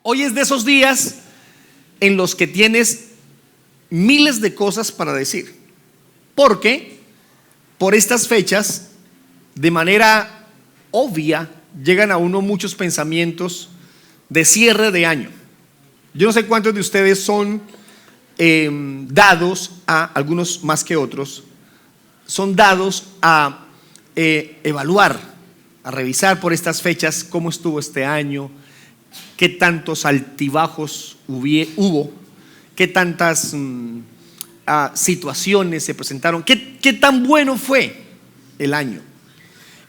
Hoy es de esos días en los que tienes miles de cosas para decir, porque por estas fechas, de manera obvia, llegan a uno muchos pensamientos de cierre de año. Yo no sé cuántos de ustedes son dados a, algunos más que otros, son dados a evaluar, a revisar por estas fechas cómo estuvo este año, qué tantos altibajos hubo, qué tantas situaciones se presentaron, qué tan bueno fue el año.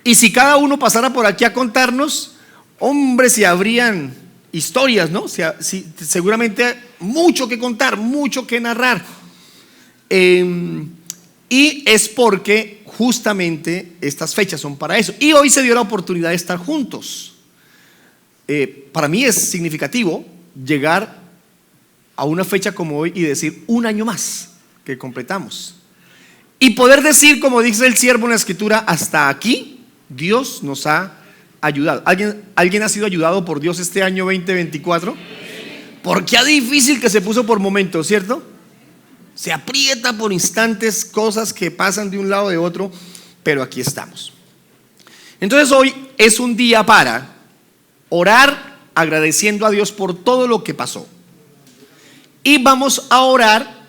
Y si cada uno pasara por aquí a contarnos, hombre, si habrían historias, ¿no? Seguramente mucho que contar, mucho que narrar. Y es porque justamente estas fechas son para eso. Y hoy se dio la oportunidad de estar juntos. Para mí es significativo llegar a una fecha como hoy y decir un año más que completamos. Y poder decir, como dice el siervo en la escritura, hasta aquí Dios nos ha ayudado. ¿Alguien ha sido ayudado por Dios este año 2024? Porque es difícil que se puso por momentos, ¿cierto? Se aprieta por instantes, cosas que pasan de un lado de otro, pero aquí estamos. Entonces hoy es un día para orar agradeciendo a Dios por todo lo que pasó. Y vamos a orar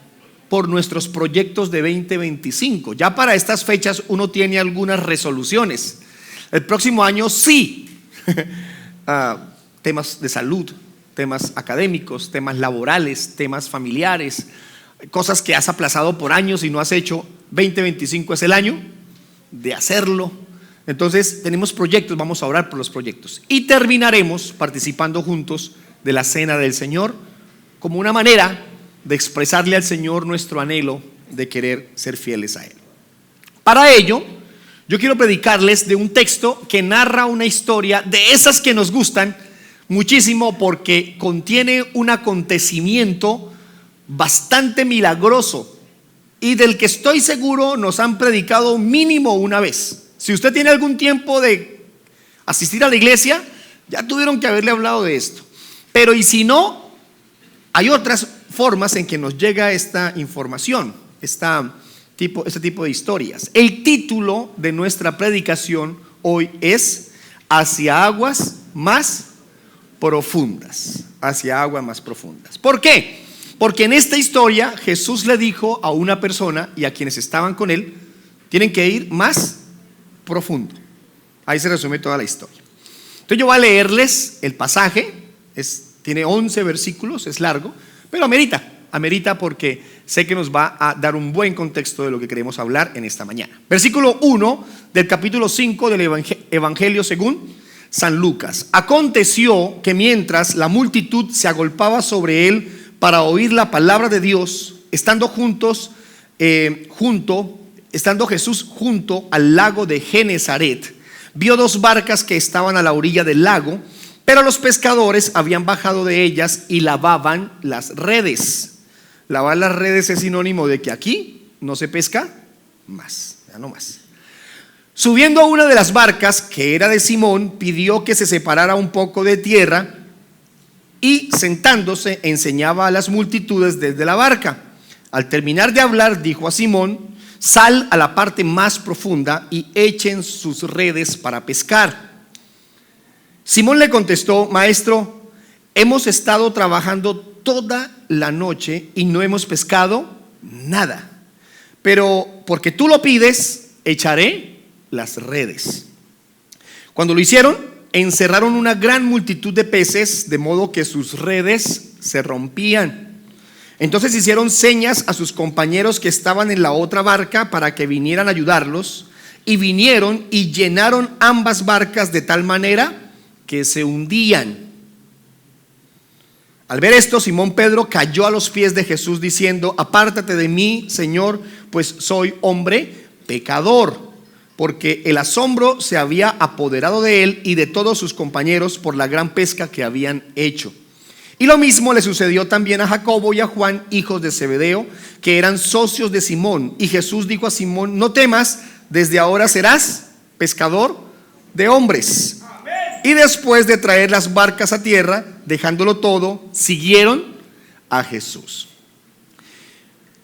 por nuestros proyectos de 2025. Ya para estas fechas uno tiene algunas resoluciones. El próximo año sí, temas de salud, temas académicos, temas laborales, temas familiares, cosas que has aplazado por años y no has hecho. 2025 es el año de hacerlo. Entonces tenemos proyectos, vamos a orar por los proyectos. Y terminaremos participando juntos de la cena del Señor como una manera de expresarle al Señor nuestro anhelo de querer ser fieles a Él. Para ello, yo quiero predicarles de un texto que narra una historia de esas que nos gustan muchísimo porque contiene un acontecimiento bastante milagroso y del que estoy seguro nos han predicado mínimo una vez. Si usted tiene algún tiempo de asistir a la iglesia, ya tuvieron que haberle hablado de esto. Pero y si no, hay otras formas en que nos llega esta información, este tipo de historias. El título de nuestra predicación hoy es Hacia aguas más profundas. Hacia aguas más profundas. ¿Por qué? Porque en esta historia Jesús le dijo a una persona y a quienes estaban con él, tienen que ir más profundo. Ahí se resume toda la historia. Entonces yo voy a leerles el pasaje, tiene 11 versículos, es largo, pero amerita porque sé que nos va a dar un buen contexto de lo que queremos hablar en esta mañana. Versículo 1 del capítulo 5 del Evangelio según San Lucas. Aconteció que mientras la multitud se agolpaba sobre él para oír la palabra de Dios, estando Jesús junto al lago de Genezaret, vio dos barcas que estaban a la orilla del lago, pero los pescadores habían bajado de ellas y lavaban las redes. Lavar las redes es sinónimo de que aquí no se pesca más, ya no más. Subiendo a una de las barcas, que era de Simón, pidió que se separara un poco de tierra y sentándose enseñaba a las multitudes desde la barca. Al terminar de hablar, dijo a Simón: sal a la parte más profunda y echen sus redes para pescar. Simón le contestó: maestro, hemos estado trabajando toda la noche y no hemos pescado nada, pero porque tú lo pides, echaré las redes. Cuando lo hicieron, encerraron una gran multitud de peces, de modo que sus redes se rompían. Entonces hicieron señas a sus compañeros que estaban en la otra barca para que vinieran a ayudarlos, y vinieron y llenaron ambas barcas de tal manera que se hundían. Al ver esto, Simón Pedro cayó a los pies de Jesús diciendo: apártate de mí, Señor, pues soy hombre pecador. Porque el asombro se había apoderado de él y de todos sus compañeros por la gran pesca que habían hecho. Y lo mismo le sucedió también a Jacobo y a Juan, hijos de Zebedeo, que eran socios de Simón. Y Jesús dijo a Simón: no temas, desde ahora serás pescador de hombres. Y después de traer las barcas a tierra, dejándolo todo, siguieron a Jesús.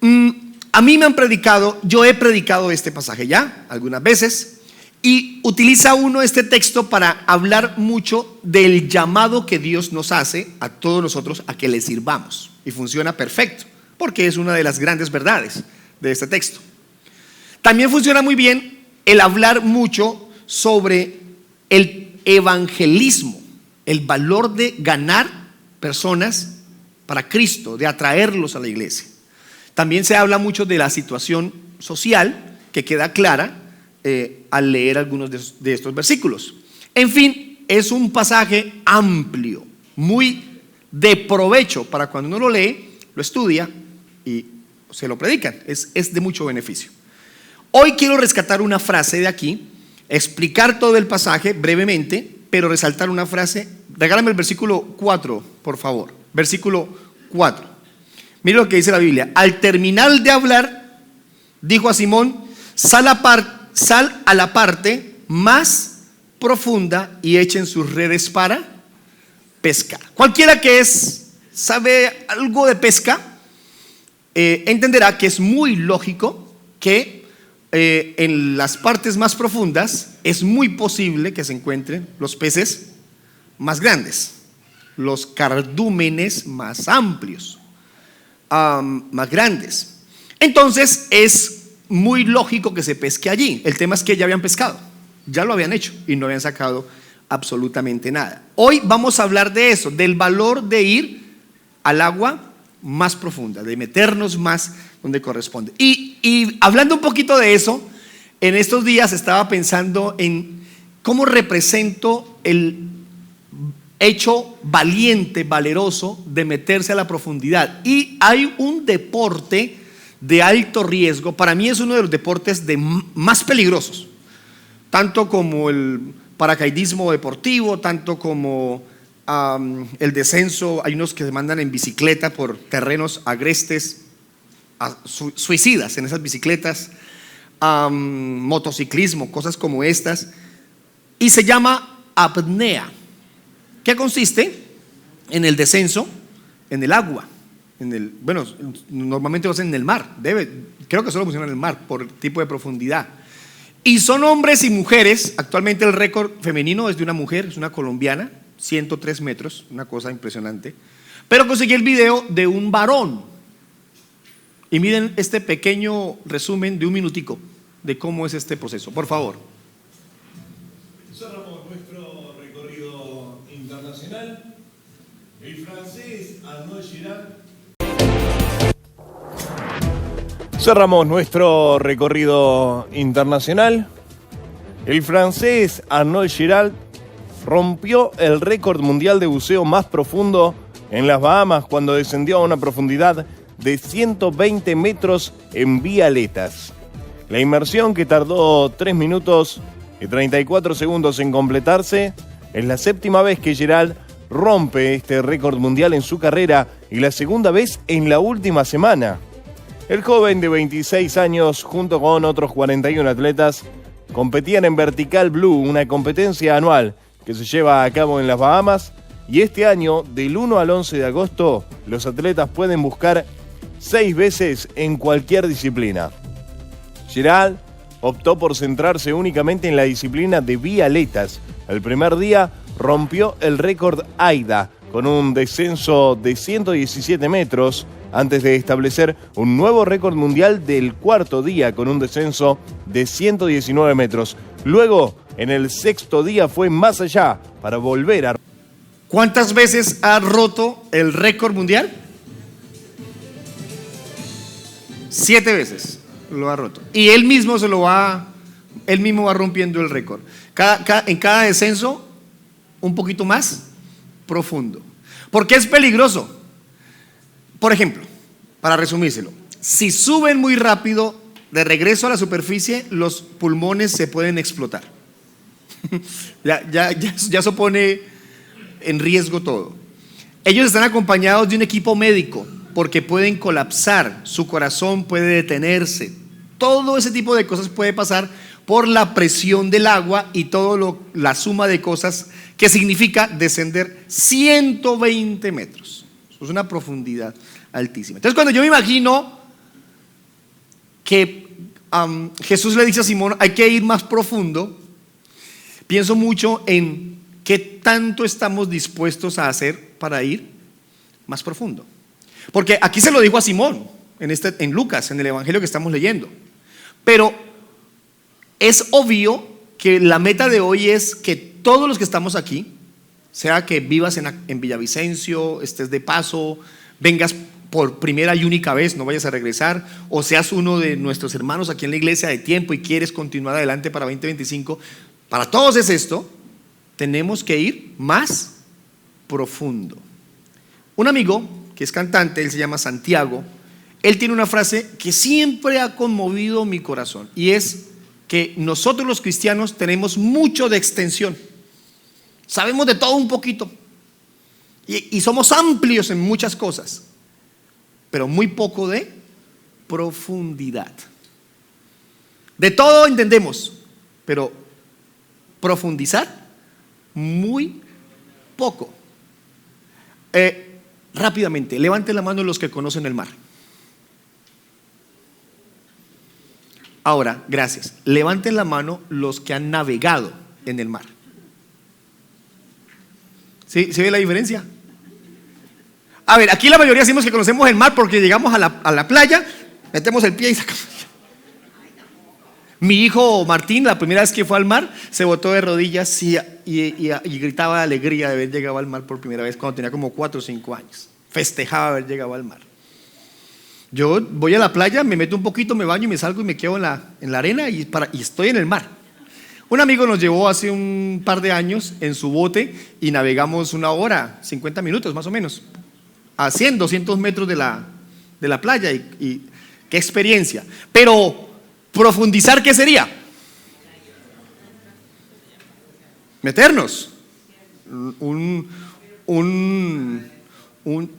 A mí me han predicado, yo he predicado este pasaje ya algunas veces, y utiliza uno este texto para hablar mucho del llamado que Dios nos hace a todos nosotros a que le sirvamos. Y funciona perfecto, porque es una de las grandes verdades de este texto. También funciona muy bien el hablar mucho sobre el evangelismo, el valor de ganar personas para Cristo, de atraerlos a la iglesia. También se habla mucho de la situación social, que queda clara al leer algunos de estos versículos. En fin, es un pasaje amplio, muy de provecho para cuando uno lo lee, lo estudia y se lo predican. Es de mucho beneficio. Hoy quiero rescatar una frase de aquí, explicar todo el pasaje brevemente, pero resaltar una frase. Regálame el versículo 4, por favor. Versículo 4. Mire lo que dice la Biblia. Al terminar de hablar, dijo a Simón: sal a la parte más profunda y echen sus redes para pescar. Cualquiera que sabe algo de pesca entenderá que es muy lógico que en las partes más profundas es muy posible que se encuentren los peces más grandes, los cardúmenes más amplios, más grandes. Entonces es muy lógico que se pesque allí. El tema es que ya habían pescado, ya lo habían hecho y no habían sacado absolutamente nada. Hoy vamos a hablar de eso, del valor de ir al agua más profunda, de meternos más donde corresponde. Y hablando un poquito de eso, en estos días estaba pensando en cómo represento el hecho valiente, valeroso de meterse a la profundidad. Y hay un deporte de alto riesgo, para mí es uno de los deportes más peligrosos, tanto como el paracaidismo deportivo, tanto como el descenso. Hay unos que se mandan en bicicleta por terrenos agrestes, suicidas en esas bicicletas, motociclismo, cosas como estas, y se llama apnea, que consiste en el descenso en el agua. Bueno, normalmente lo hacen en el mar, creo que solo funciona en el mar por el tipo de profundidad. Y son hombres y mujeres. Actualmente el récord femenino es de una mujer, es una colombiana, 103 metros, una cosa impresionante. Pero conseguí el video de un varón. Y miren este pequeño resumen de un minutico de cómo es este proceso, por favor. Cerramos nuestro recorrido internacional. El francés Arnaud Girard. Cerramos nuestro recorrido internacional. El francés Arnaud Girard rompió el récord mundial de buceo más profundo en las Bahamas cuando descendió a una profundidad de 120 metros en Vialetas. La inmersión, que tardó 3 minutos y 34 segundos en completarse, es la 7ª vez que Girard rompe este récord mundial en su carrera y la 2ª vez en la última semana. El joven de 26 años, junto con otros 41 atletas, competían en Vertical Blue, una competencia anual que se lleva a cabo en las Bahamas, y este año, del 1 al 11 de agosto, los atletas pueden buscar 6 veces en cualquier disciplina. Girard optó por centrarse únicamente en la disciplina de Vialetas. El primer día rompió el récord AIDA con un descenso de 117 metros, antes de establecer un nuevo récord mundial del 4.º día con un descenso de 119 metros. Luego, en el 6.º día fue más allá para volver a... ¿Cuántas veces ha roto el récord mundial? 7 veces lo ha roto. Y él mismo va rompiendo el récord. En cada descenso, un poquito más profundo. ¿Por qué es peligroso? Por ejemplo, para resumírselo, si suben muy rápido de regreso a la superficie, los pulmones se pueden explotar. ya se pone en riesgo todo. Ellos están acompañados de un equipo médico porque pueden colapsar, su corazón puede detenerse. Todo ese tipo de cosas puede pasar por la presión del agua y la suma de cosas que significa descender 120 metros. Eso es una profundidad altísima. Entonces, cuando yo me imagino que Jesús le dice a Simón, hay que ir más profundo, pienso mucho en qué tanto estamos dispuestos a hacer para ir más profundo. Porque aquí se lo dijo a Simón, en Lucas, en el evangelio que estamos leyendo. Pero es obvio que la meta de hoy es que todos los que estamos aquí, sea que vivas en Villavicencio, estés de paso, vengas por primera y única vez, no vayas a regresar, o seas uno de nuestros hermanos aquí en la iglesia de tiempo y quieres continuar adelante para 2025, para todos es esto, tenemos que ir más profundo. Un amigo que es cantante, él se llama Santiago, él tiene una frase que siempre ha conmovido mi corazón, y es que nosotros los cristianos tenemos mucho de extensión, sabemos de todo un poquito y somos amplios en muchas cosas, pero muy poco de profundidad. De todo entendemos, pero profundizar muy poco. Rápidamente, levanten la mano los que conocen el mar. Ahora, gracias. Levanten la mano los que han navegado en el mar. ¿Sí? ¿Se ve la diferencia? A ver, aquí la mayoría decimos que conocemos el mar porque llegamos a la playa, metemos el pie y sacamos. Mi hijo Martín, la primera vez que fue al mar, se botó de rodillas y gritaba de alegría de haber llegado al mar por primera vez cuando tenía como 4 o 5 años. Festejaba haber llegado al mar. Yo voy a la playa, me meto un poquito, me baño y me salgo y me quedo en la arena y estoy en el mar. Un amigo nos llevó hace un par de años en su bote y navegamos 1 hora, 50 minutos más o menos, a 100, 200 metros de la playa y qué experiencia. Pero profundizar, ¿qué sería? Meternos.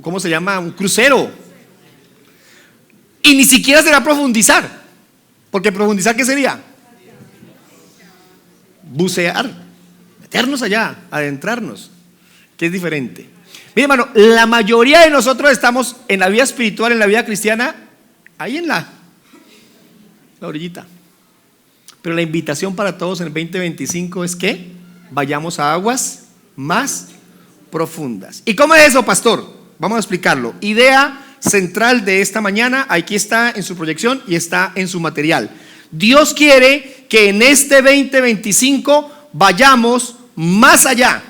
¿Cómo se llama? Un crucero. Y ni siquiera será profundizar, porque profundizar, ¿qué sería? Bucear, meternos allá, adentrarnos, que es diferente. Mire, hermano, la mayoría de nosotros estamos en la vida espiritual, en la vida cristiana, ahí en la orillita. Pero la invitación para todos en el 2025 es que vayamos a aguas más profundas. ¿Y cómo es eso, pastor? Vamos a explicarlo. Idea central de esta mañana, aquí está en su proyección y está en su material. Dios quiere que en este 2025 vayamos más allá.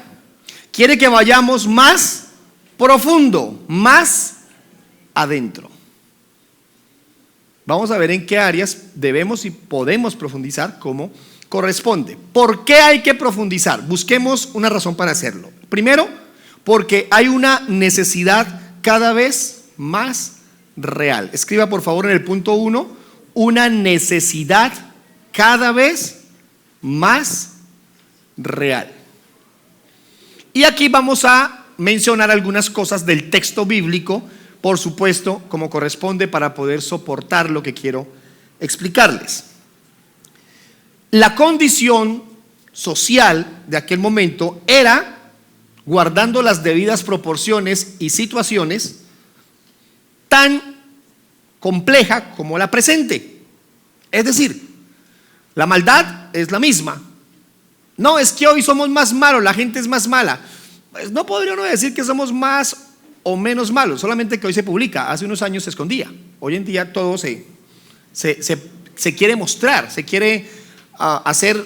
Quiere que vayamos más profundo, más adentro. Vamos a ver en qué áreas debemos y podemos profundizar como corresponde. ¿Por qué hay que profundizar? Busquemos una razón para hacerlo. Primero, porque hay una necesidad cada vez más real. Escriba por favor en el punto 1, una necesidad cada vez más real. Y aquí vamos a mencionar algunas cosas del texto bíblico, por supuesto, como corresponde para poder soportar lo que quiero explicarles. La condición social de aquel momento era, guardando las debidas proporciones y situaciones, tan compleja como la presente. Es decir, la maldad es la misma. No, es que hoy somos más malos, la gente es más mala. Pues no podría uno decir que somos más o menos malos, solamente que hoy se publica. Hace unos años se escondía. Hoy en día todo se quiere mostrar, se quiere hacer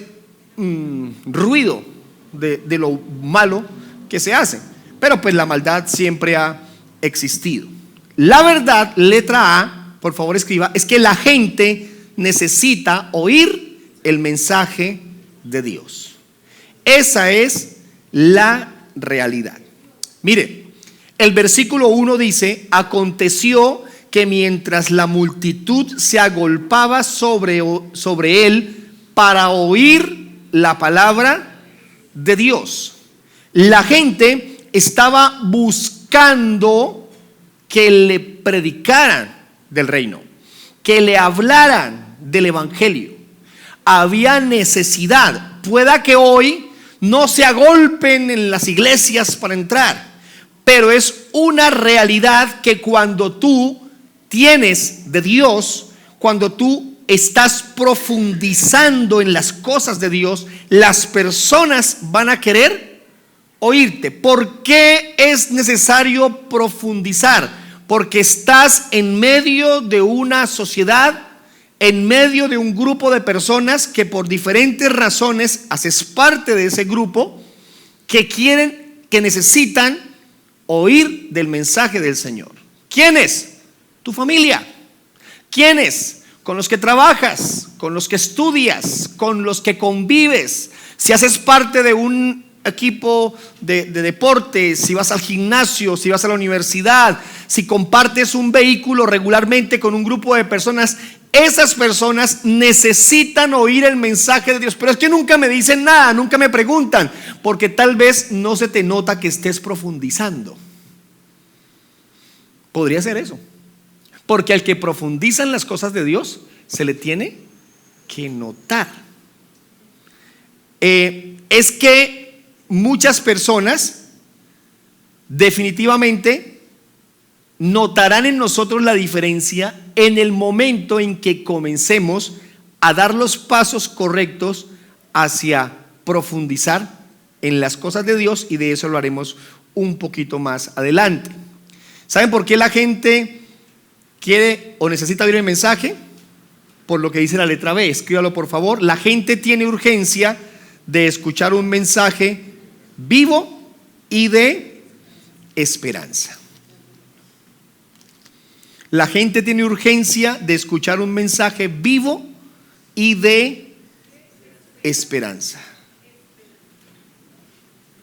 ruido de lo malo que se hace. Pero pues la maldad siempre ha existido. La verdad, letra A, por favor escriba, es que la gente necesita oír el mensaje de Dios. Esa es la realidad. Mire, el versículo 1 dice: aconteció que mientras la multitud se agolpaba sobre él para oír la palabra de Dios, la gente estaba buscando que le predicaran del reino, que le hablaran del evangelio. había necesidad. Pueda que hoy no se agolpen en las iglesias para entrar, pero es una realidad que cuando tú tienes de Dios, cuando tú estás profundizando en las cosas de Dios, las personas van a querer oírte. ¿Por qué es necesario profundizar? Porque estás en medio de una sociedad, en medio de un grupo de personas que por diferentes razones haces parte de ese grupo, que quieren, que necesitan oír del mensaje del Señor. ¿Quiénes? Tu familia. ¿Quiénes? Con los que trabajas, con los que estudias, con los que convives. Si haces parte de un equipo de deportes, si vas al gimnasio, si vas a la universidad, si compartes un vehículo regularmente con un grupo de personas, esas personas necesitan oír el mensaje de Dios. Pero es que nunca me dicen nada, nunca me preguntan, porque tal vez no se te nota que estés profundizando. Podría ser eso, porque al que profundiza en las cosas de Dios se le tiene que notar. Es que muchas personas definitivamente notarán en nosotros la diferencia en el momento en que comencemos a dar los pasos correctos hacia profundizar en las cosas de Dios, y de eso lo haremos un poquito más adelante. ¿Saben por qué la gente quiere o necesita oír el mensaje? Por lo que dice la letra B, escríbalo por favor. La gente tiene urgencia de escuchar un mensaje vivo y de esperanza. La gente tiene urgencia de escuchar un mensaje vivo y de esperanza.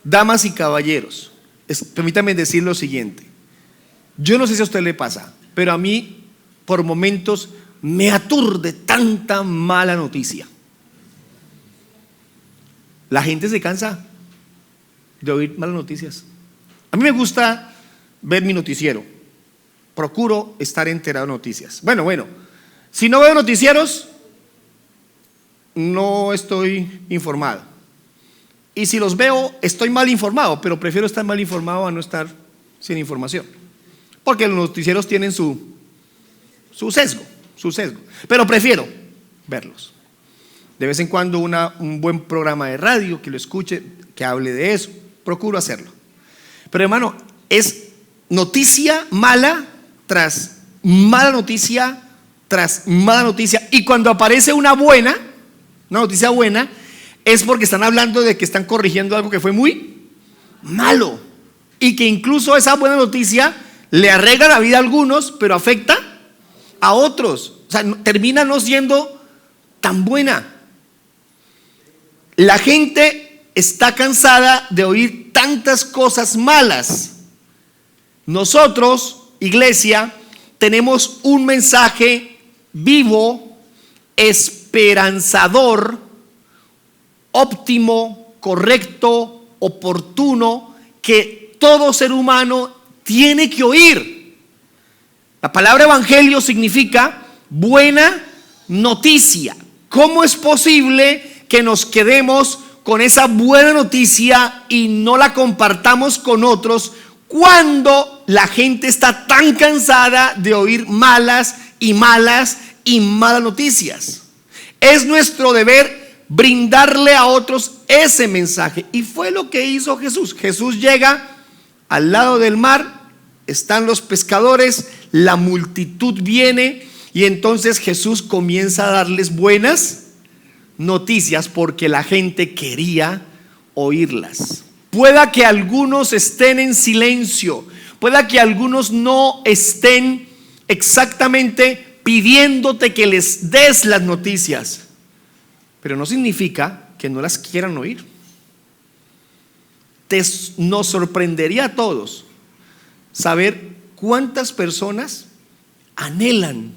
Damas y caballeros, permítanme decir lo siguiente. Yo no sé si a usted le pasa, pero a mí por momentos me aturde tanta mala noticia. La gente se cansa de oír malas noticias. A mí me gusta ver mi noticiero. Procuro estar enterado de noticias. Bueno, si no veo noticieros, no estoy informado. Y si los veo, estoy mal informado, pero prefiero estar mal informado a no estar sin información. Porque los noticieros tienen su sesgo. Pero prefiero verlos. De vez en cuando un buen programa de radio que lo escuche, que hable de eso. Procuro hacerlo. Pero hermano, es noticia mala tras mala noticia tras mala noticia. Y cuando aparece una noticia buena, es porque están hablando de que están corrigiendo algo que fue muy malo. Y que incluso esa buena noticia le arregla la vida a algunos, pero afecta a otros. O sea, termina no siendo tan buena. La gente está cansada de oír tantas cosas malas. Nosotros, iglesia, tenemos un mensaje vivo, esperanzador, óptimo, correcto, oportuno, que todo ser humano tiene que oír. La palabra evangelio significa buena noticia. ¿Cómo es posible que nos quedemos con esa buena noticia y no la compartamos con otros cuando la gente está tan cansada de oír malas noticias? Es nuestro deber brindarle a otros ese mensaje, y fue lo que hizo Jesús. Jesús llega al lado del mar, están los pescadores, la multitud viene, y entonces Jesús comienza a darles buenas noticias porque la gente quería oírlas. Pueda que algunos estén en silencio, pueda que algunos no estén exactamente pidiéndote que les des las noticias, pero no significa que no las quieran oír. Nos sorprendería a todos saber cuántas personas anhelan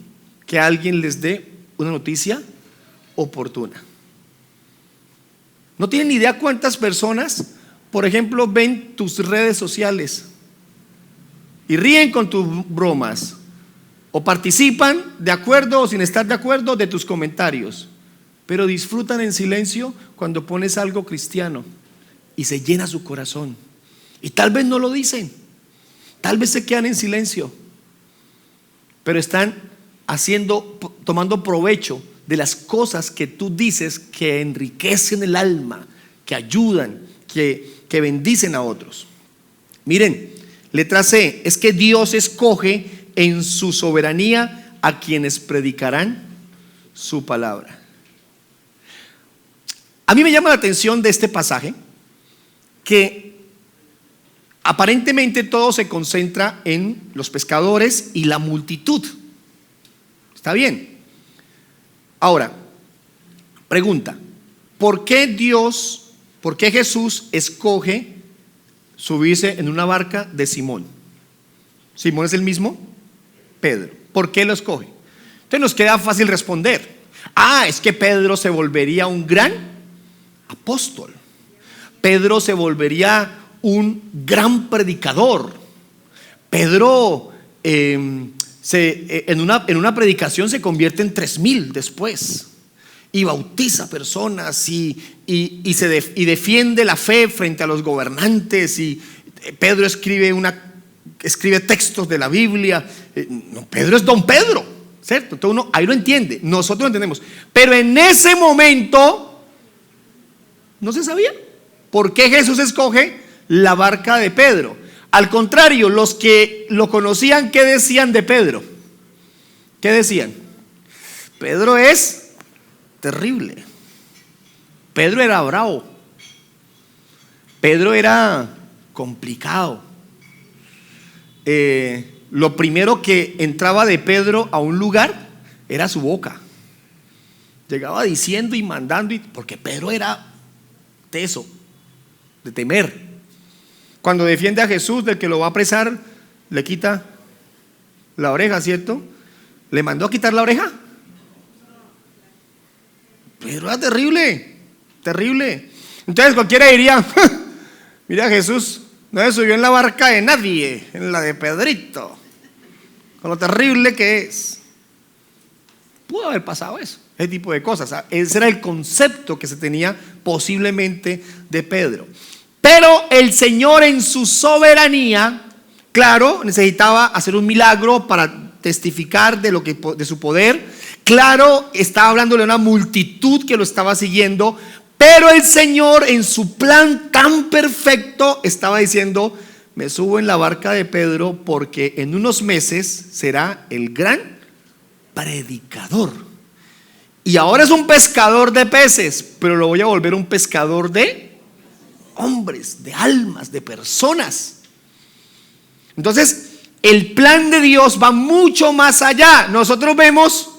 que alguien les dé una noticia oportuna. No tienen ni idea cuántas personas, por ejemplo, ven tus redes sociales y ríen con tus bromas, o participan de acuerdo o sin estar de acuerdo de tus comentarios. pero disfrutan en silencio cuando pones algo cristiano y se llena su corazón. Y tal vez no lo dicen, tal vez se quedan en silencio, pero están tomando provecho de las cosas que tú dices que enriquecen el alma, que ayudan, que bendicen a otros. Miren, letra C, es que Dios escoge en su soberanía a quienes predicarán su palabra. A mí me llama la atención de este pasaje que aparentemente todo se concentra en los pescadores y la multitud. Está bien. Ahora, pregunta, ¿por qué Jesús escoge subirse en una barca de Simón? ¿Simón es el mismo? Pedro. ¿Por qué lo escoge? Entonces nos queda fácil responder. Es que Pedro se volvería un gran apóstol. Pedro se volvería un gran predicador. Pedro en una predicación se convierte en 3,000 después y bautiza personas y defiende la fe frente a los gobernantes. Y Pedro escribe textos de la Biblia. Pedro es don Pedro, ¿cierto? Entonces uno ahí lo entiende, nosotros lo entendemos. Pero en ese momento no se sabía por qué Jesús escoge la barca de Pedro. Al contrario, los que lo conocían, ¿qué decían de Pedro? ¿Qué decían? Pedro es terrible. Pedro era bravo. Pedro era complicado. Lo primero que entraba de Pedro a un lugar era su boca. Llegaba diciendo y mandando, porque Pedro era teso, de temer. Cuando defiende a Jesús del que lo va a apresar, le quita la oreja, ¿cierto? ¿Le mandó a quitar la oreja? Pedro era terrible, terrible. Entonces cualquiera diría, mira, Jesús no se subió en la barca de nadie, en la de Pedrito, con lo terrible que es. Pudo haber pasado eso, ese tipo de cosas. Ese era el concepto que se tenía posiblemente de Pedro. Pero el Señor en su soberanía, claro, necesitaba hacer un milagro para testificar de su poder. Claro, estaba hablándole a una multitud que lo estaba siguiendo, pero el Señor en su plan tan perfecto estaba diciendo: me subo en la barca de Pedro porque en unos meses será el gran predicador. Y ahora es un pescador de peces, pero lo voy a volver un pescador de hombres, de almas, de personas. Entonces, el plan de Dios va mucho más allá. Nosotros vemos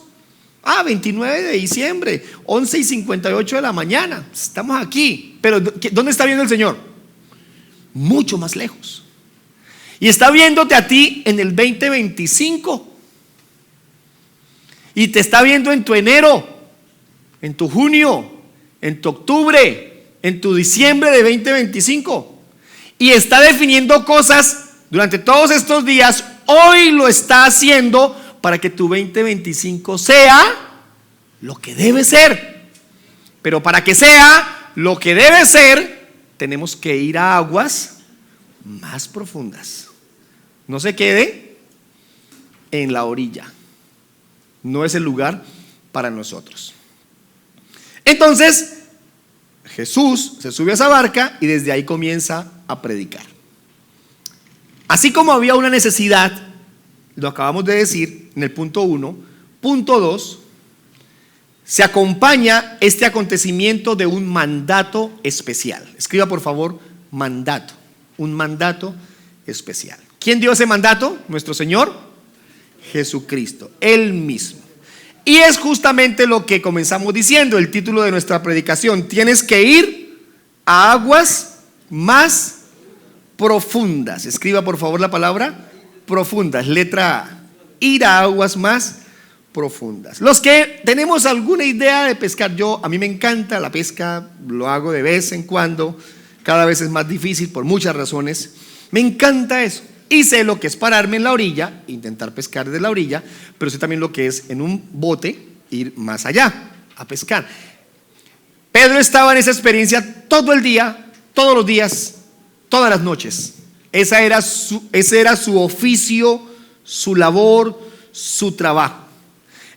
29 de diciembre, 11:58 de la mañana. Estamos aquí, pero ¿dónde está viendo el Señor? Mucho más lejos. Y está viéndote a ti en el 2025. Y te está viendo en tu enero, en tu junio, en tu octubre, en tu diciembre de 2025. Y está definiendo cosas durante todos estos días. Hoy lo está haciendo para que tu 2025 sea lo que debe ser. Pero para que sea lo que debe ser, tenemos que ir a aguas más profundas. No se quede en la orilla. No es el lugar para nosotros. Entonces Jesús se sube a esa barca y desde ahí comienza a predicar. Así como había una necesidad, lo acabamos de decir en el punto 1, punto 2, se acompaña este acontecimiento de un mandato especial. Escriba por favor, mandato, un mandato especial. ¿Quién dio ese mandato? Nuestro Señor Jesucristo, Él mismo. Y es justamente lo que comenzamos diciendo, el título de nuestra predicación: tienes que ir a aguas más profundas. Escriba por favor la palabra profundas, letra A. Ir a aguas más profundas. Los que tenemos alguna idea de pescar, a mí me encanta la pesca, lo hago de vez en cuando, cada vez es más difícil por muchas razones. Me encanta eso. Y sé lo que es pararme en la orilla, intentar pescar desde la orilla, pero sé también lo que es en un bote ir más allá a pescar. Pedro estaba en esa experiencia todo el día, todos los días, todas las noches. Ese era su oficio, su labor, su trabajo.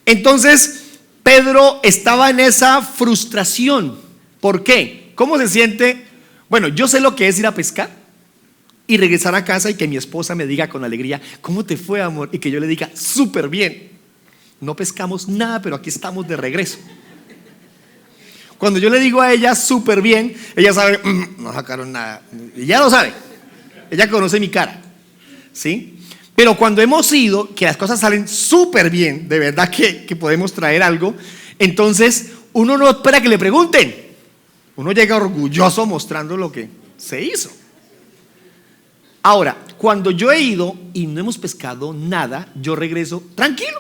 Entonces, Pedro estaba en esa frustración. ¿Por qué? ¿Cómo se siente? Bueno, yo sé lo que es ir a pescar y regresar a casa y que mi esposa me diga con alegría: ¿cómo te fue, amor? Y que yo le diga: súper bien. No pescamos nada, pero aquí estamos de regreso. Cuando yo le digo a ella súper bien, ella sabe: no sacaron nada. Ella lo sabe. Ella conoce mi cara, ¿sí? Pero cuando hemos ido, que las cosas salen súper bien, de verdad que podemos traer algo, entonces uno no espera que le pregunten. Uno llega orgulloso mostrando lo que se hizo. Ahora, cuando yo he ido y no hemos pescado nada, yo regreso tranquilo.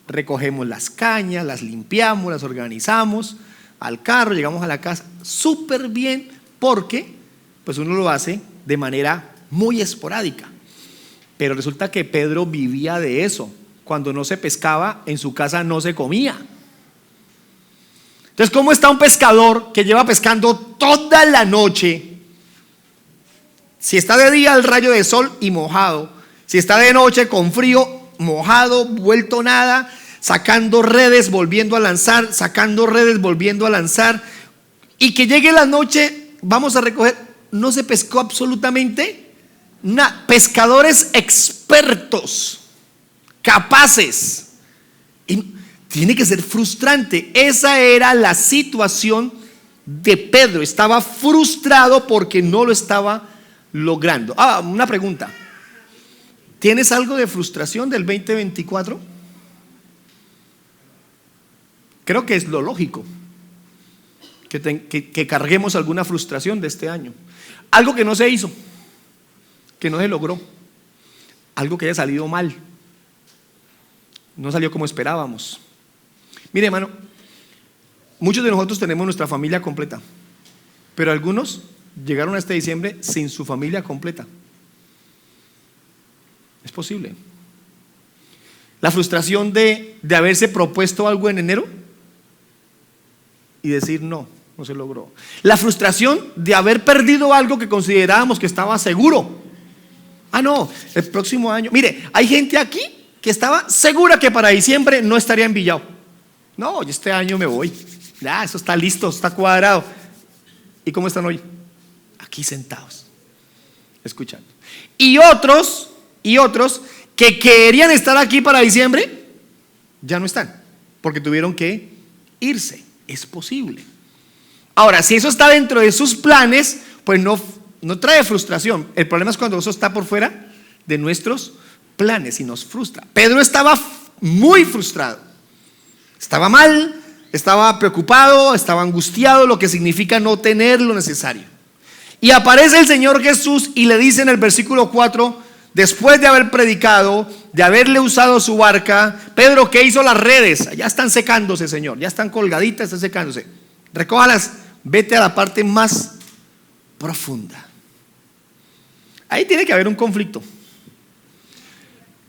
Recogemos las cañas, las limpiamos, las organizamos al carro, llegamos a la casa súper bien, porque pues uno lo hace de manera muy esporádica. Pero resulta que Pedro vivía de eso. Cuando no se pescaba, en su casa no se comía. Entonces, ¿cómo está un pescador que lleva pescando toda la noche? Si está de día al rayo de sol y mojado, si está de noche con frío, mojado, vuelto nada, sacando redes, volviendo a lanzar, sacando redes, volviendo a lanzar, y que llegue la noche, vamos a recoger, no se pescó absolutamente nada. Pescadores expertos, capaces. Y tiene que ser frustrante. Esa era la situación de Pedro. Estaba frustrado porque no lo estaba logrando. Una pregunta: ¿tienes algo de frustración del 2024? Creo que es lo lógico que carguemos alguna frustración de este año. Algo que no se hizo, que no se logró, algo que haya salido mal, no salió como esperábamos. Mire, hermano, muchos de nosotros tenemos nuestra familia completa, pero algunos llegaron a este diciembre sin su familia completa. Es posible. La frustración de haberse propuesto algo en enero y decir no se logró. La frustración de haber perdido algo que considerábamos que estaba seguro. No, el próximo año. Mire, hay gente aquí que estaba segura que para diciembre no estaría en Villao. No, yo este año me voy. Ya, eso está listo, está cuadrado. ¿Y cómo están hoy? Aquí sentados, escuchando. Y otros que querían estar aquí para diciembre, ya no están, porque tuvieron que irse. Es posible. Ahora, si eso está dentro de sus planes, pues no trae frustración. El problema es cuando eso está por fuera de nuestros planes y nos frustra. Pedro estaba muy frustrado. Estaba mal, estaba preocupado, estaba angustiado, lo que significa no tener lo necesario. Y aparece el Señor Jesús y le dice en el versículo 4, después de haber predicado, de haberle usado su barca, Pedro, ¿qué hizo? Las redes, ya están secándose, Señor, ya están colgaditas, están secándose. Recójalas, vete a la parte más profunda. Ahí tiene que haber un conflicto.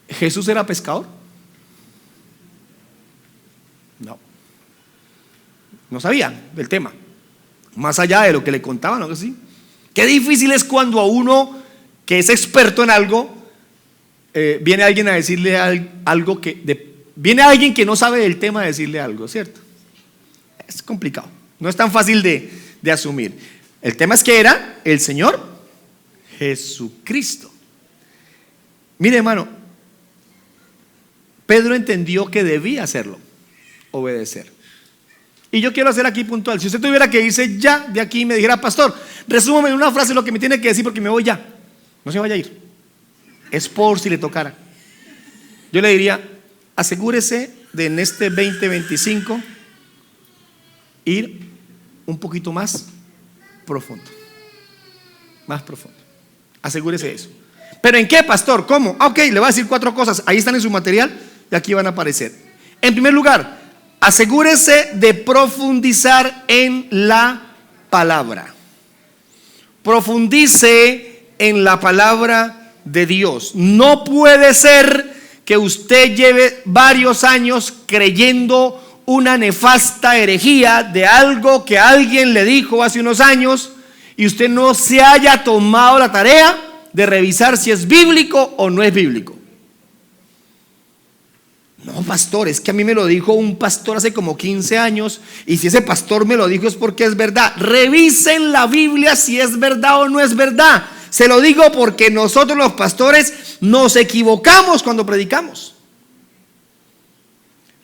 ¿Jesús era pescador? No sabía del tema, más allá de lo que le contaban, ¿no? ¿Sí? Qué difícil es cuando a uno que es experto en algo, viene alguien a decirle algo viene alguien que no sabe del tema a decirle algo, ¿cierto? Es complicado, no es tan fácil de asumir. El tema es que era el Señor Jesucristo. Mire, hermano, Pedro entendió que debía hacerlo, obedecer. Y yo quiero hacer aquí puntual. Si usted tuviera que irse ya de aquí y me dijera: pastor, resúmame en una frase lo que me tiene que decir porque me voy ya. No se vaya a ir. Es por si le tocara. Yo le diría: asegúrese de en este 2025 ir un poquito más profundo. Más profundo. Asegúrese de eso. ¿Pero en qué, pastor? ¿Cómo? Ok, le voy a decir 4 cosas. Ahí están en su material y aquí van a aparecer. En primer lugar, asegúrese de profundizar en la palabra. Profundice en la palabra de Dios. No puede ser que usted lleve varios años creyendo una nefasta herejía de algo que alguien le dijo hace unos años y usted no se haya tomado la tarea de revisar si es bíblico o no es bíblico. No, pastor, es que a mí me lo dijo un pastor hace como 15 años y si ese pastor me lo dijo es porque es verdad. Revisen la Biblia si es verdad o no es verdad. Se lo digo porque nosotros los pastores nos equivocamos cuando predicamos.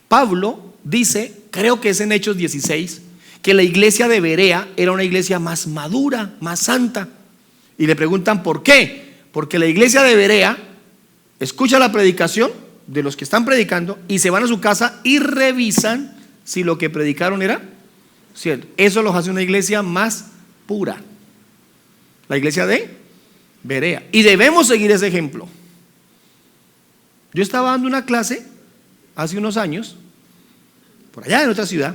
Pablo dice, creo que es en Hechos 16, que la iglesia de Berea era una iglesia más madura, más santa. Y le preguntan ¿por qué? Porque la iglesia de Berea escucha la predicación de los que están predicando y se van a su casa y revisan si lo que predicaron era cierto. Eso los hace una iglesia más pura, la iglesia de Berea, y debemos seguir ese ejemplo. Yo estaba dando una clase hace unos años por allá en otra ciudad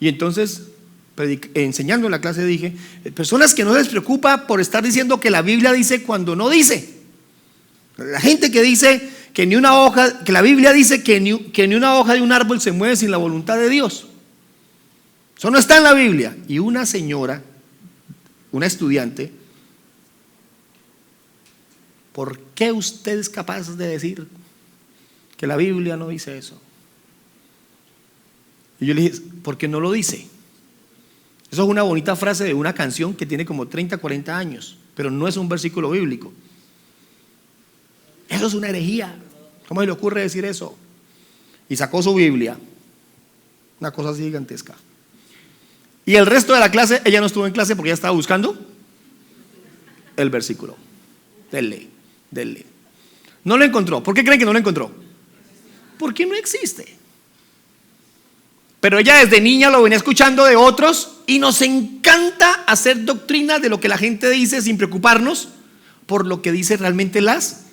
y entonces enseñando en la clase dije, personas que no les preocupa por estar diciendo que la Biblia dice cuando no dice. La gente que dice que ni una hoja, que la Biblia dice que ni una hoja de un árbol se mueve sin la voluntad de Dios. Eso no está en la Biblia. Y una señora, una estudiante, ¿por qué usted es capaz de decir que la Biblia no dice eso? Y yo le dije, ¿por qué no lo dice? Eso es una bonita frase de una canción que tiene como 30, 40 años, pero no es un versículo bíblico. Eso es una herejía. ¿Cómo se le ocurre decir eso? Y sacó su Biblia, una cosa así gigantesca. Y el resto de la clase, ella no estuvo en clase porque ella estaba buscando el versículo. Dele. No lo encontró. ¿Por qué creen que no lo encontró? Porque no existe. Pero ella desde niña lo venía escuchando de otros y nos encanta hacer doctrina de lo que la gente dice sin preocuparnos por lo que dice realmente las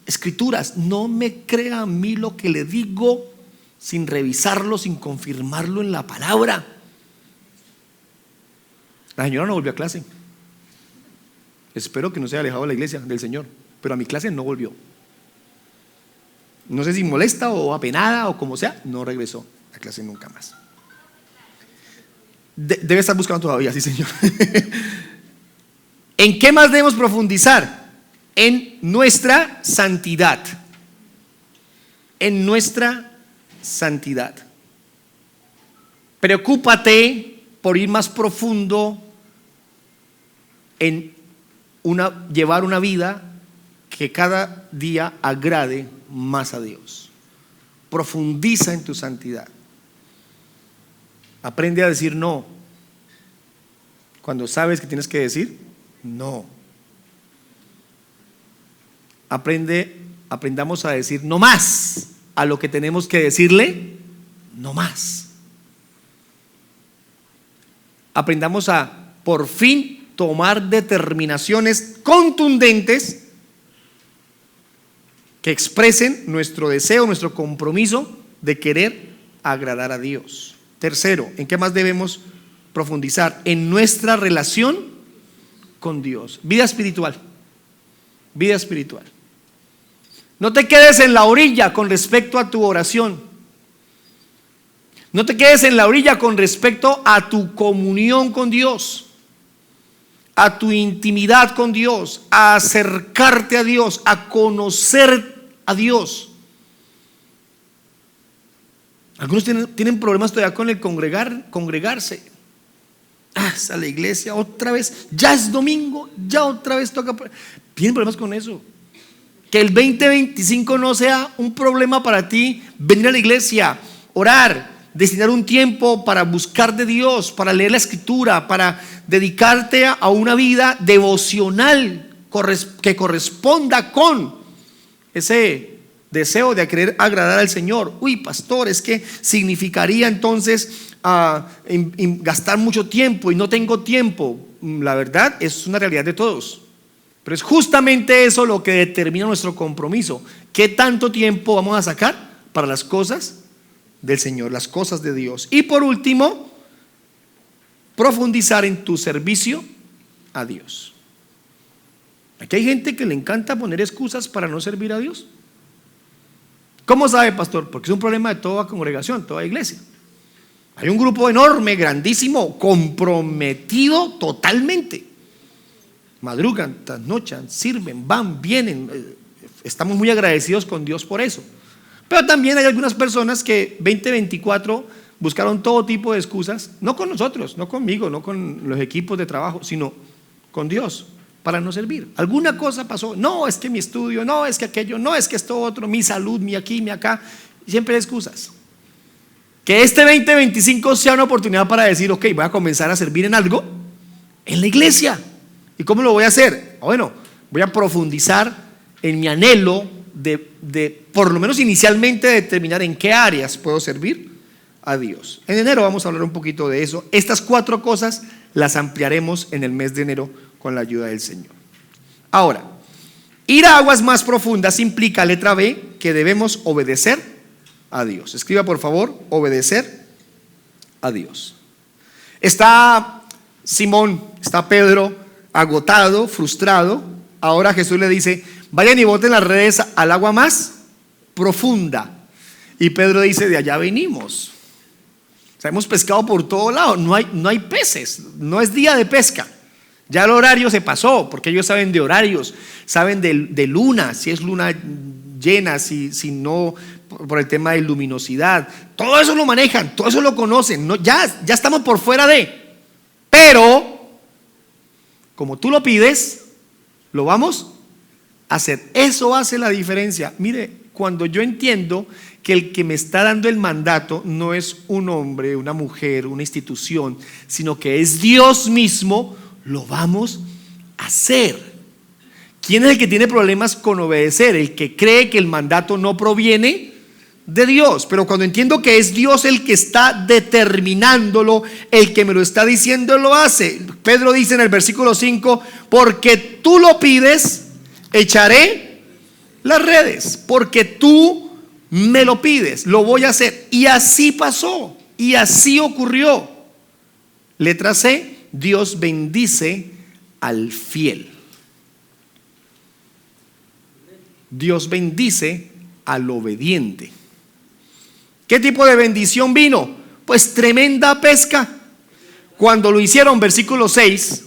Escrituras. No me crea a mí lo que le digo sin revisarlo, sin confirmarlo en la palabra. La señora no volvió a clase. Espero que no se haya alejado de la iglesia del Señor, pero a mi clase no volvió. No sé si molesta o apenada o como sea, no regresó a clase nunca más. Debe estar buscando todavía, sí, señor. ¿En qué más debemos profundizar? En nuestra santidad. En nuestra santidad. Preocúpate por ir más profundo en llevar una vida que cada día agrade más a Dios. Profundiza en tu santidad. Aprende a decir no cuando sabes que tienes que decir no. Aprendamos a decir no más a lo que tenemos que decirle no más. Aprendamos a por fin tomar determinaciones contundentes que expresen nuestro deseo, nuestro compromiso de querer agradar a Dios. Tercero, ¿en qué más debemos profundizar? En nuestra relación con Dios. Vida espiritual. Vida espiritual. No te quedes en la orilla con respecto a tu oración. No te quedes en la orilla con respecto a tu comunión con Dios, a tu intimidad con Dios, a acercarte a Dios, a conocer a Dios. Algunos tienen problemas todavía con el congregarse. A la iglesia otra vez, ya es domingo, ya otra vez toca. Tienen problemas con eso. Que el 2025 no sea un problema para ti venir a la iglesia, orar, destinar un tiempo para buscar de Dios, para leer la escritura, para dedicarte a una vida devocional que corresponda con ese deseo de querer agradar al Señor. Uy, pastor, es que significaría entonces gastar mucho tiempo y no tengo tiempo. La verdad es una realidad de todos, pero es justamente eso lo que determina nuestro compromiso. ¿Qué tanto tiempo vamos a sacar para las cosas del Señor, las cosas de Dios? Y por último, profundizar en tu servicio a Dios. Aquí hay gente que le encanta poner excusas para no servir a Dios. ¿Cómo sabe, pastor? Porque es un problema de toda congregación, toda iglesia. Hay un grupo enorme, grandísimo, comprometido totalmente. Madrugan, trasnochan, sirven, van, vienen. Estamos muy agradecidos con Dios por eso. Pero también hay algunas personas que 2024 buscaron todo tipo de excusas, no con nosotros, no conmigo, no con los equipos de trabajo, sino con Dios, para no servir. Alguna cosa pasó, no es que mi estudio, no es que aquello, no es que esto otro, mi salud, mi aquí, mi acá, siempre hay excusas. Que este 2025 sea una oportunidad para decir, ok, voy a comenzar a servir en algo, en la iglesia. ¿Y cómo lo voy a hacer? Bueno, voy a profundizar en mi anhelo de por lo menos inicialmente determinar en qué áreas puedo servir a Dios. En enero vamos a hablar un poquito de eso. Estas 4 cosas las ampliaremos en el mes de enero con la ayuda del Señor. Ahora, ir a aguas más profundas implica, letra B, que debemos obedecer a Dios. Escriba por favor, obedecer a Dios. Está Simón, está Pedro agotado, frustrado. Ahora Jesús le dice, vayan y boten las redes al agua más profunda. Y Pedro dice, de allá venimos. O sea, hemos pescado por todo lado, no hay peces, no es día de pesca. Ya el horario se pasó, porque ellos saben de horarios, saben de luna, si es luna llena, si no, por el tema de luminosidad. Todo eso lo manejan, todo eso lo conocen. No, ya estamos por fuera de. Pero, como tú lo pides, lo vamos a hacer. Eso hace la diferencia. Mire, cuando yo entiendo que el que me está dando el mandato no es un hombre, una mujer, una institución, sino que es Dios mismo, lo vamos a hacer. ¿Quién es el que tiene problemas con obedecer? El que cree que el mandato no proviene de Dios. Pero cuando entiendo que es Dios el que está determinándolo, el que me lo está diciendo, lo hace. Pedro dice en el versículo 5, porque tú lo pides, echaré las redes. Porque tú me lo pides, lo voy a hacer. Y así pasó, y así ocurrió. Letra C, Dios bendice al fiel. Dios bendice al obediente. ¿Qué tipo de bendición vino? Pues tremenda pesca. Cuando lo hicieron, versículo 6,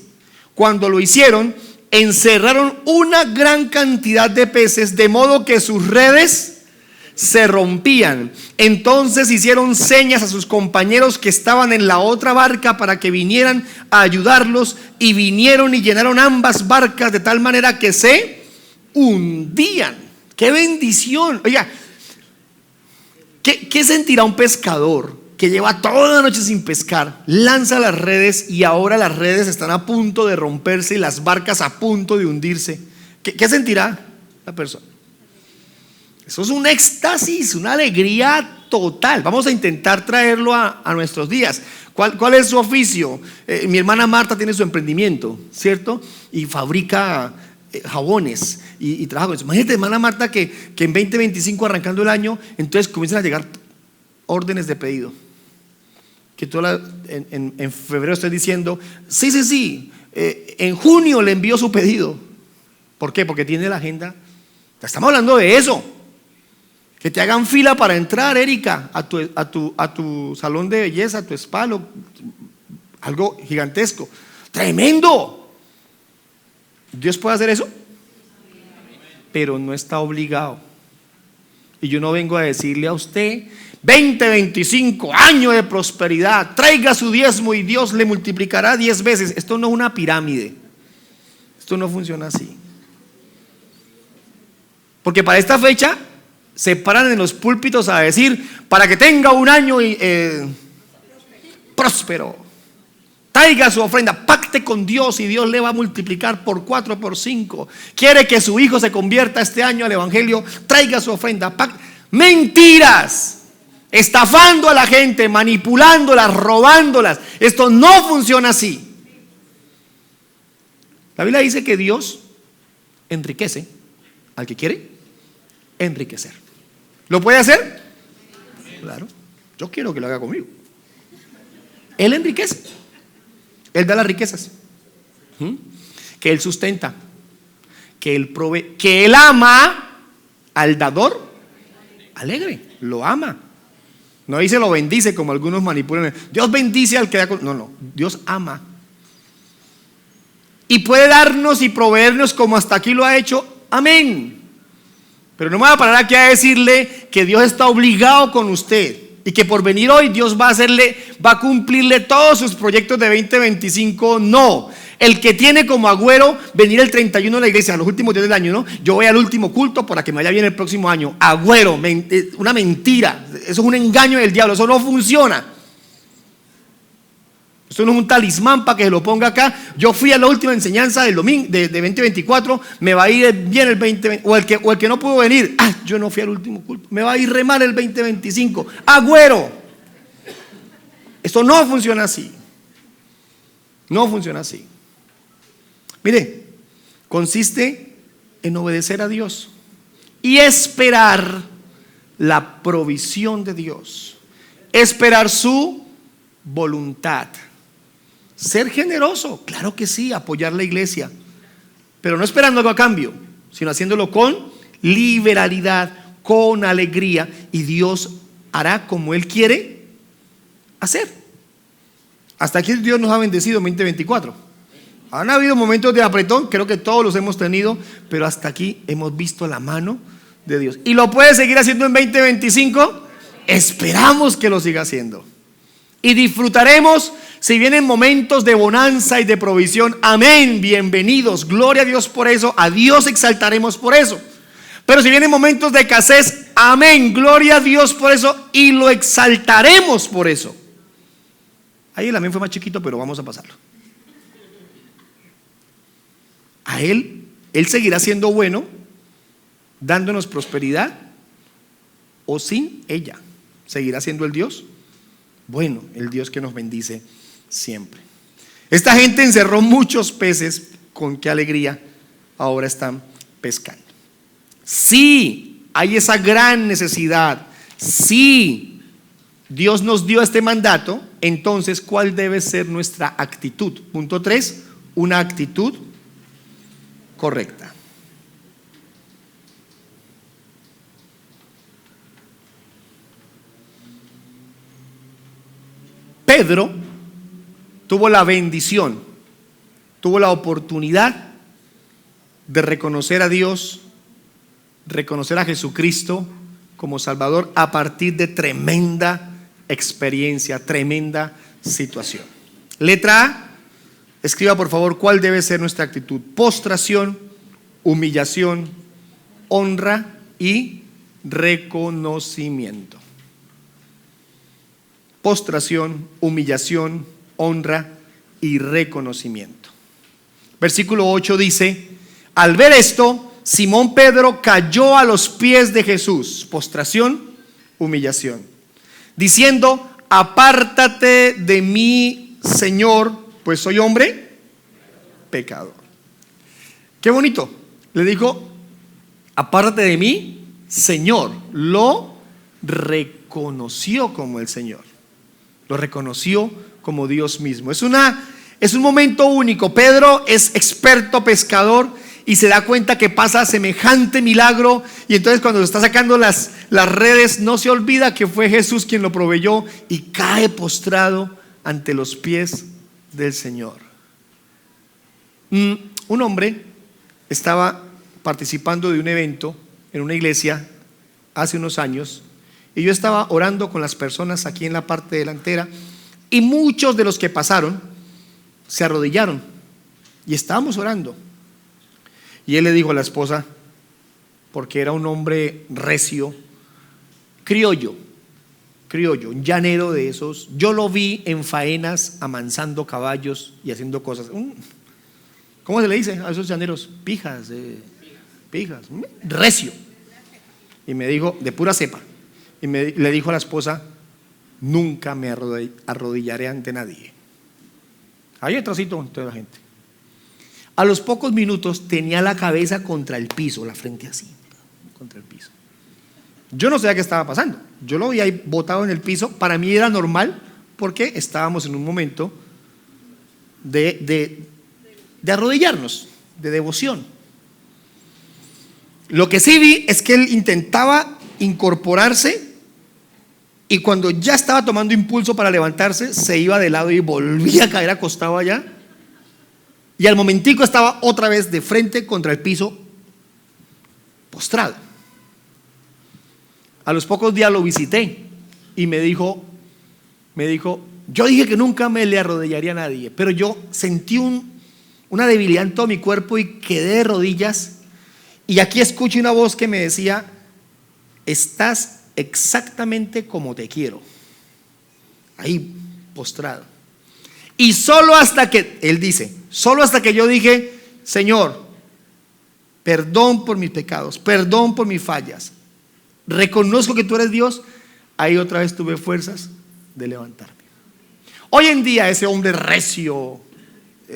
cuando lo hicieron, encerraron una gran cantidad de peces, de modo que sus redes se rompían. Entonces hicieron señas a sus compañeros que estaban en la otra barca para que vinieran a ayudarlos, y vinieron y llenaron ambas barcas de tal manera que se hundían. ¡Qué bendición! Oiga, ¿qué sentirá un pescador que lleva toda la noche sin pescar, lanza las redes y ahora las redes están a punto de romperse y las barcas a punto de hundirse? ¿Qué sentirá la persona? Eso es un éxtasis, una alegría total. Vamos a intentar traerlo a nuestros días. ¿Cuál es su oficio? Mi hermana Marta tiene su emprendimiento, ¿cierto? Y fabrica jabones y trabaja con eso. Imagínate, hermana Marta, que en 2025, arrancando el año, entonces comienzan a llegar órdenes de pedido. Que tú en febrero estés diciendo, sí, en junio le envío su pedido. ¿Por qué? Porque tiene la agenda. Estamos hablando de eso. Que te hagan fila para entrar, Erika, a tu salón de belleza, a tu spa, algo gigantesco. ¡Tremendo! ¿Dios puede hacer eso? Pero no está obligado. Y yo no vengo a decirle a usted 20-25 años de prosperidad, traiga su diezmo y Dios le multiplicará 10 veces. Esto no es una pirámide. Esto no funciona así. Porque para esta fecha se paran en los púlpitos a decir, para que tenga un año próspero, traiga su ofrenda, pacte con Dios y Dios le va a multiplicar por 4, por 5. Quiere que su hijo se convierta este año al evangelio, traiga su ofrenda. Mentiras, estafando a la gente, manipulándolas, robándolas. Esto no funciona así. La Biblia dice que Dios enriquece al que quiere enriquecer. ¿Lo puede hacer? Claro, yo quiero que lo haga conmigo. Él enriquece, Él da las riquezas, que Él sustenta, que Él provee, que Él ama al dador alegre, lo ama. No dice lo bendice como algunos manipulan. Dios bendice al que da. No, Dios ama. Y puede darnos y proveernos como hasta aquí lo ha hecho. Amén. Pero no me voy a parar aquí a decirle que Dios está obligado con usted y que por venir hoy Dios va a cumplirle todos sus proyectos de 2025. No. El que tiene como agüero venir el 31 a la iglesia, a los últimos días del año, ¿no? Yo voy al último culto para que me vaya bien el próximo año. Agüero, una mentira. Eso es un engaño del diablo. Eso no funciona. Esto no es un talismán para que se lo ponga acá. Yo fui a la última enseñanza del domingo de 2024, me va a ir bien el 2020. O el que no pudo venir, yo no fui al último culto, me va a ir re mal el 2025. Agüero. Esto no funciona así. No funciona así. Mire, consiste en obedecer a Dios y esperar la provisión de Dios, esperar su voluntad. Ser generoso, claro que sí, apoyar la iglesia, pero no esperando algo a cambio, sino haciéndolo con liberalidad, con alegría, y Dios hará como Él quiere hacer. Hasta aquí Dios nos ha bendecido en 2024. Han habido momentos de apretón, creo que todos los hemos tenido, pero hasta aquí hemos visto la mano de Dios. ¿Y lo puede seguir haciendo en 2025? Esperamos que lo siga haciendo. Y disfrutaremos si vienen momentos de bonanza y de provisión. Amén, bienvenidos, gloria a Dios por eso, a Dios exaltaremos por eso. Pero si vienen momentos de escasez, amén, gloria a Dios por eso, y lo exaltaremos por eso. Ahí el amén fue más chiquito, pero vamos a pasarlo. A Él seguirá siendo bueno, dándonos prosperidad, o sin ella, seguirá siendo el Dios bueno, el Dios que nos bendice siempre. Esta gente encerró muchos peces, con qué alegría ahora están pescando. Sí, hay esa gran necesidad. Sí, Dios nos dio este mandato. Entonces, ¿cuál debe ser nuestra actitud? Punto 3, una actitud correcta. Pedro tuvo la bendición, tuvo la oportunidad de reconocer a Dios, reconocer a Jesucristo como Salvador a partir de tremenda experiencia, tremenda situación. Letra A, escriba por favor cuál debe ser nuestra actitud: postración, humillación, honra y reconocimiento. Postración, humillación, honra y reconocimiento. Versículo 8 dice: al ver esto, Simón Pedro cayó a los pies de Jesús. Postración, humillación, diciendo: apártate de mí, Señor, pues soy hombre pecador. Qué bonito. Le dijo: apártate de mí, Señor. Lo reconoció como el Señor. Lo reconoció como Dios mismo. Es un momento único. Pedro es experto pescador y se da cuenta que pasa semejante milagro, y entonces cuando está sacando las redes no se olvida que fue Jesús quien lo proveyó, y cae postrado ante los pies del Señor. Un hombre estaba participando de un evento en una iglesia hace unos años, y yo estaba orando con las personas aquí en la parte delantera, y muchos de los que pasaron se arrodillaron y estábamos orando. Y él le dijo a la esposa, porque era un hombre recio, criollo, un llanero de esos. Yo lo vi en faenas amansando caballos y haciendo cosas. ¿Cómo se le dice a esos llaneros? Pijas, recio. Y me dijo, de pura cepa. Y le dijo a la esposa: nunca me arrodillaré ante nadie. Ahí atrásito con toda la gente. A los pocos minutos tenía la cabeza contra el piso, la frente así, contra el piso. Yo no sabía qué estaba pasando. Yo lo vi ahí botado en el piso. Para mí era normal, porque estábamos en un momento de arrodillarnos, de devoción. Lo que sí vi es que él intentaba incorporarse, y cuando ya estaba tomando impulso para levantarse, se iba de lado y volvía a caer acostado allá, y al momentico estaba otra vez de frente contra el piso, postrado. A los pocos días lo visité y me dijo, yo dije que nunca me le arrodillaría a nadie, pero yo sentí una debilidad en todo mi cuerpo y quedé de rodillas, y aquí escuché una voz que me decía: estás exactamente como te quiero, ahí postrado. Y solo hasta que, él dice, solo hasta que yo dije: Señor, perdón por mis pecados, perdón por mis fallas, reconozco que tú eres Dios, ahí otra vez tuve fuerzas de levantarme. Hoy en día ese hombre recio,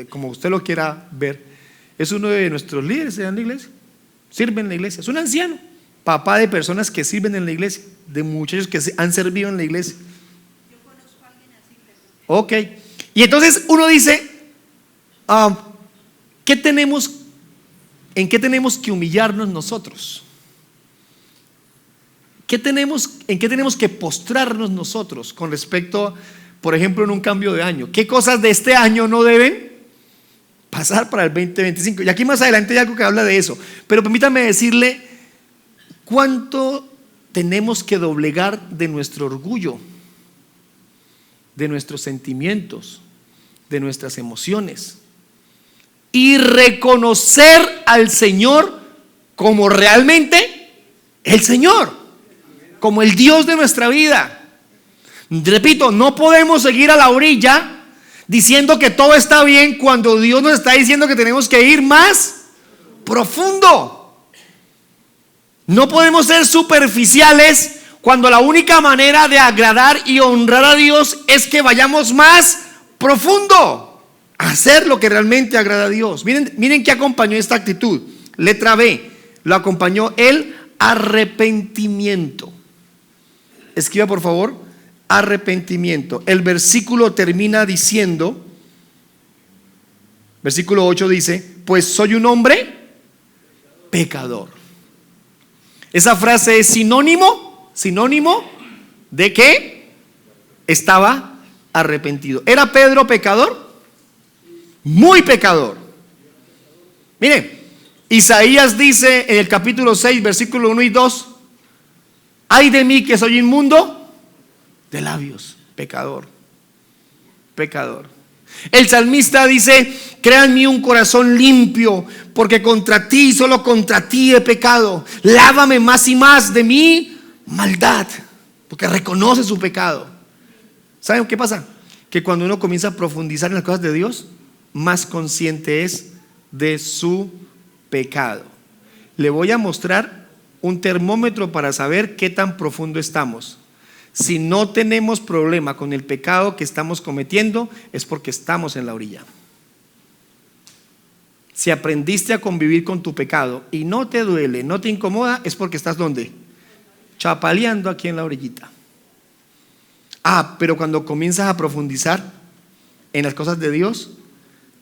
como usted lo quiera ver, es uno de nuestros líderes en la iglesia, sirve en la iglesia, es un anciano, papá de personas que sirven en la iglesia, de muchachos que han servido en la iglesia. Yo conozco a alguien así. Ok, y entonces uno dice, ¿en qué tenemos que humillarnos nosotros? ¿En qué tenemos que postrarnos nosotros con respecto, por ejemplo, en un cambio de año? ¿Qué cosas de este año no deben pasar para el 2025? Y aquí más adelante hay algo que habla de eso, pero permítame decirle cuánto tenemos que doblegar de nuestro orgullo, de nuestros sentimientos, de nuestras emociones, y reconocer al Señor como realmente el Señor, como el Dios de nuestra vida. Repito, no podemos seguir a la orilla diciendo que todo está bien cuando Dios nos está diciendo que tenemos que ir más profundo. No podemos ser superficiales cuando la única manera de agradar y honrar a Dios es que vayamos más profundo a hacer lo que realmente agrada a Dios. Miren que acompañó esta actitud. Letra B, lo acompañó el arrepentimiento. Escriba por favor, arrepentimiento. El versículo termina diciendo, versículo 8 dice: pues soy un hombre pecador. Esa frase es sinónimo de que estaba arrepentido. ¿Era Pedro pecador? Muy pecador. Mire, Isaías dice en el capítulo 6, versículo 1 y 2: ay de mí que soy inmundo de labios, pecador, pecador. El salmista dice: crea en mí un corazón limpio, porque contra ti, solo contra ti he pecado. Lávame más y más de mi maldad, porque reconoce su pecado. ¿Saben qué pasa? Que cuando uno comienza a profundizar en las cosas de Dios, más consciente es de su pecado. Le voy a mostrar un termómetro para saber qué tan profundo estamos. Si no tenemos problema con el pecado que estamos cometiendo, es porque estamos en la orilla. Si aprendiste a convivir con tu pecado y no te duele, no te incomoda, es porque estás ¿dónde? Chapaleando aquí en la orillita. Pero cuando comienzas a profundizar en las cosas de Dios,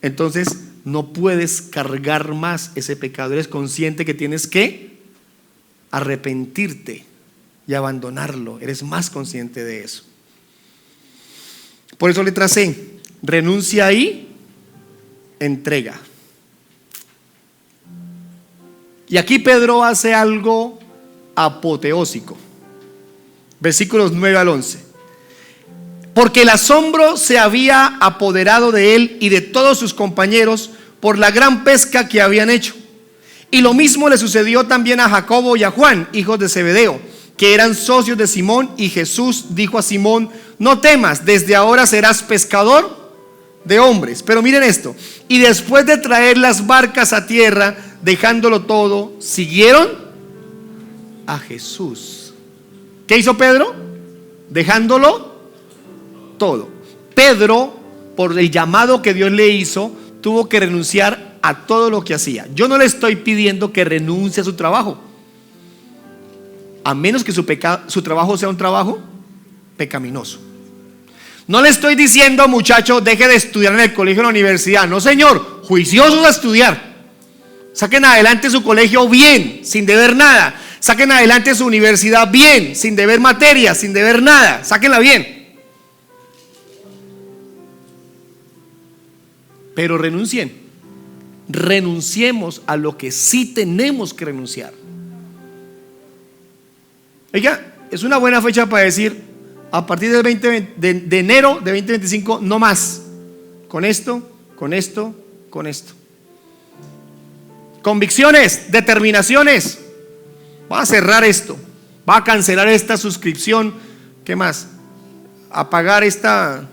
entonces no puedes cargar más ese pecado. Eres consciente que tienes que arrepentirte y abandonarlo. Eres más consciente de eso. Por eso letra C, renuncia y entrega. Y aquí Pedro hace algo apoteósico. Versículos 9 al 11. Porque el asombro se había apoderado de él y de todos sus compañeros por la gran pesca que habían hecho. Y lo mismo le sucedió también a Jacobo y a Juan, hijos de Zebedeo, que eran socios de Simón. Y Jesús dijo a Simón: no temas, desde ahora serás pescador de hombres. Pero miren esto: y después de traer las barcas a tierra, dejándolo todo, siguieron a Jesús. ¿Qué hizo Pedro? Dejándolo todo. Pedro, por el llamado que Dios le hizo, tuvo que renunciar a todo lo que hacía. Yo no le estoy pidiendo que renuncie a su trabajo, a menos que su trabajo sea un trabajo pecaminoso. No le estoy diciendo, muchacho, deje de estudiar en el colegio o en la universidad. No, señor, juiciosos a estudiar. Saquen adelante su colegio bien, sin deber nada. Saquen adelante su universidad bien, sin deber materias, sin deber nada. Sáquenla bien. Pero renuncien. Renunciemos a lo que sí tenemos que renunciar. Oiga, es una buena fecha para decir: a partir del de enero de 2025, no más. Con esto, con esto, con esto. Convicciones, determinaciones. Va a cerrar esto. Va a cancelar esta suscripción. ¿Qué más? Apagar esta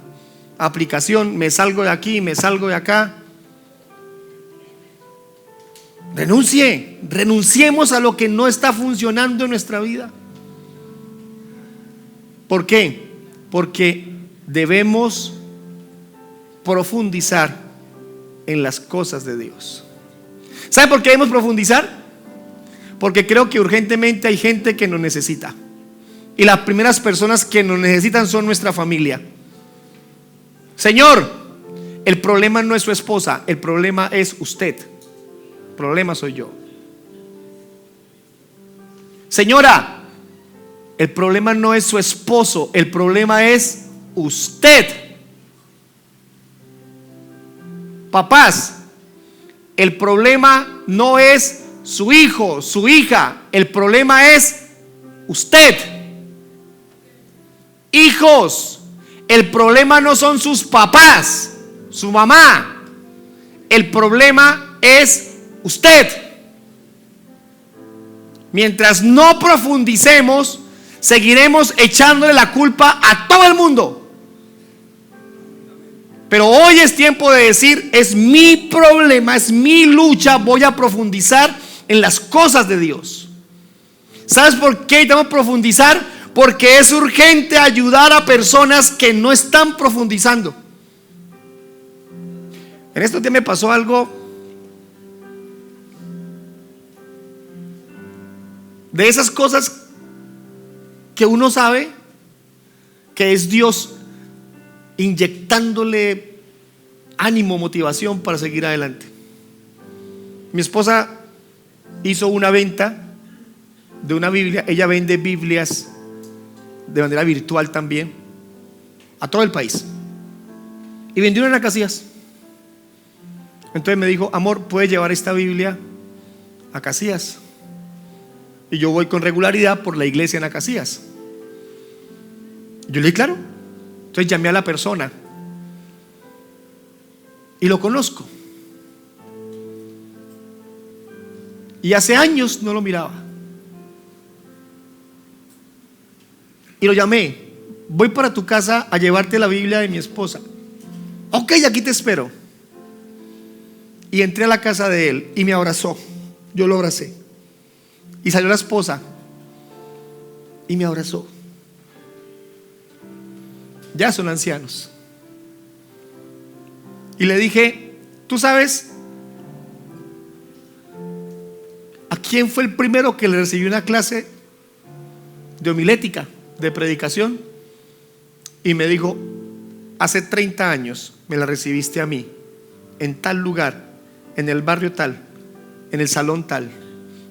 aplicación. Me salgo de aquí, me salgo de acá. Renuncie. Renunciemos a lo que no está funcionando en nuestra vida. ¿Por qué? Porque debemos profundizar en las cosas de Dios. ¿Sabe por qué debemos profundizar? Porque creo que urgentemente hay gente que nos necesita. Y las primeras personas que nos necesitan son nuestra familia. Señor, el problema no es su esposa, el problema es usted. El problema soy yo. Señora, el problema no es su esposo, el problema es usted. Papás, el problema no es su hijo, su hija, el problema es usted. Hijos, el problema no son sus papás, su mamá, el problema es usted. Mientras no profundicemos, seguiremos echándole la culpa a todo el mundo. Pero hoy es tiempo de decir: es mi problema, es mi lucha, voy a profundizar en las cosas de Dios. ¿Sabes por qué tenemos que profundizar? Porque es urgente ayudar a personas que no están profundizando. En estos días me pasó algo de esas cosas que uno sabe que es Dios inyectándole ánimo, motivación para seguir adelante. Mi esposa hizo una venta de una Biblia. Ella vende Biblias de manera virtual también a todo el país, y vendió una en Casillas. Entonces me dijo: amor, ¿puedes llevar esta Biblia a Casillas? Y yo voy con regularidad por la iglesia en Casillas. Yo le dije: claro. Entonces llamé a la persona y lo conozco, y hace años no lo miraba, y lo llamé: voy para tu casa a llevarte la Biblia de mi esposa. Ok, aquí te espero. Y entré a la casa de él y me abrazó. Yo lo abracé, y salió la esposa y me abrazó. Ya son ancianos. Y le dije: ¿tú sabes a quién fue el primero que le recibió una clase de homilética, de predicación? Y me dijo: hace 30 años me la recibiste a mí, en tal lugar, en el barrio tal, en el salón tal,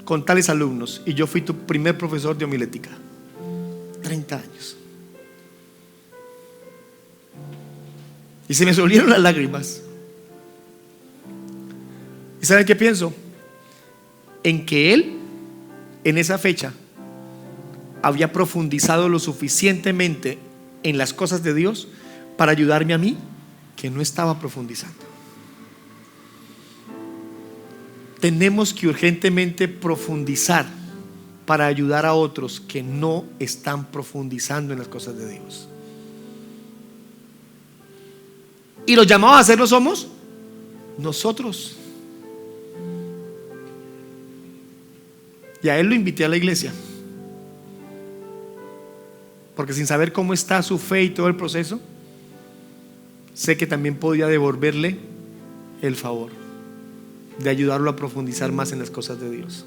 con tales alumnos, y yo fui tu primer profesor de homilética. 30 años. Y se me salieron las lágrimas. ¿Y saben qué pienso? En que él, en esa fecha, había profundizado lo suficientemente en las cosas de Dios para ayudarme a mí, que no estaba profundizando. Tenemos que urgentemente profundizar para ayudar a otros que no están profundizando en las cosas de Dios. Y los llamados a hacerlo somos nosotros. Y a él lo invité a la iglesia, porque sin saber cómo está su fe y todo el proceso, sé que también podía devolverle el favor de ayudarlo a profundizar más en las cosas de Dios.